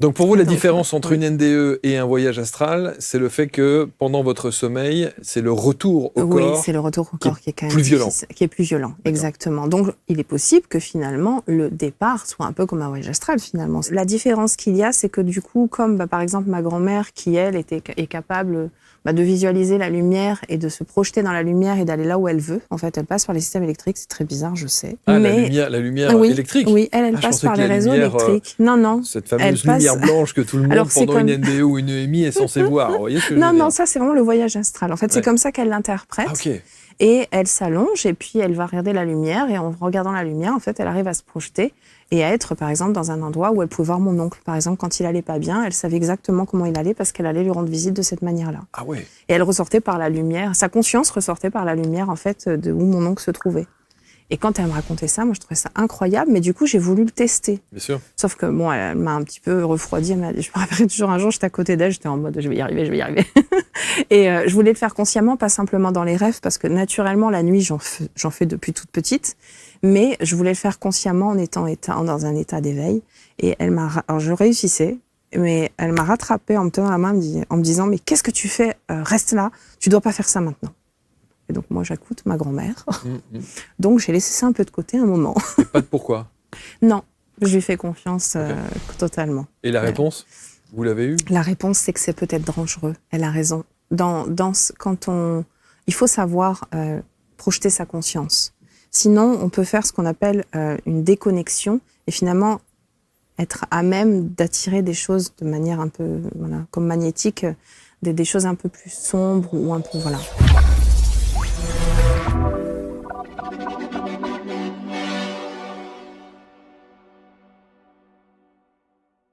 Donc pour vous, la Donc, différence entre une NDE et un voyage astral, c'est le fait que pendant votre sommeil, c'est le retour au Oui, corps c'est le retour au corps qui est quand même plus violent. difficile, qui est plus violent, exactement. Donc, il est possible que finalement, le départ soit un peu comme un voyage astral, finalement. La différence qu'il y a, c'est que du coup, comme par exemple ma grand-mère, qui elle est capable de visualiser la lumière et de se projeter dans la lumière et d'aller là où elle veut. En fait, elle passe par les systèmes électriques, c'est très bizarre, je sais. Ah, mais la lumière oui, électrique. oui, elle Je passe pensais par que les la réseaux lumière, électriques. Non, cette elle fameuse passe... lumière blanche que tout le monde, Alors, pendant une NDE ou une EMI, est censé voir. Vous voyez ce que je veux dire? Non, ça c'est vraiment le voyage astral. En fait, c'est comme ça qu'elle l'interprète. Ah, ok. Et elle s'allonge et puis elle va regarder la lumière. Et en regardant la lumière, en fait, elle arrive à se projeter et à être, par exemple, dans un endroit où elle pouvait voir mon oncle. Par exemple, quand il allait pas bien, elle savait exactement comment il allait parce qu'elle allait lui rendre visite de cette manière-là. Ah ouais. Et elle ressortait par la lumière. Sa conscience ressortait par la lumière, en fait, de où mon oncle se trouvait. Et quand elle me racontait ça, moi, je trouvais ça incroyable. Mais du coup, j'ai voulu le tester. Bien sûr. Sauf que, bon, elle m'a un petit peu refroidi. Je me rappelle toujours un jour, j'étais à côté d'elle, j'étais en mode, je vais y arriver, je vais y arriver. Et je voulais le faire consciemment, pas simplement dans les rêves, parce que naturellement, la nuit, j'en fais depuis toute petite. Mais je voulais le faire consciemment en étant dans un état d'éveil. Et alors je réussissais, mais elle m'a rattrapée en me tenant la main, en me disant, mais qu'est-ce que tu fais? Reste là, tu dois pas faire ça maintenant. Et donc moi, j'écoute ma grand-mère. Donc j'ai laissé ça un peu de côté un moment. Et pas de pourquoi? Non, je lui fais confiance totalement. Et la réponse, vous l'avez eue? La réponse, c'est que c'est peut-être dangereux. Elle a raison. Il faut savoir projeter sa conscience. Sinon, on peut faire ce qu'on appelle une déconnexion et finalement être à même d'attirer des choses de manière un peu, comme magnétique, des choses un peu plus sombres ou un peu, voilà.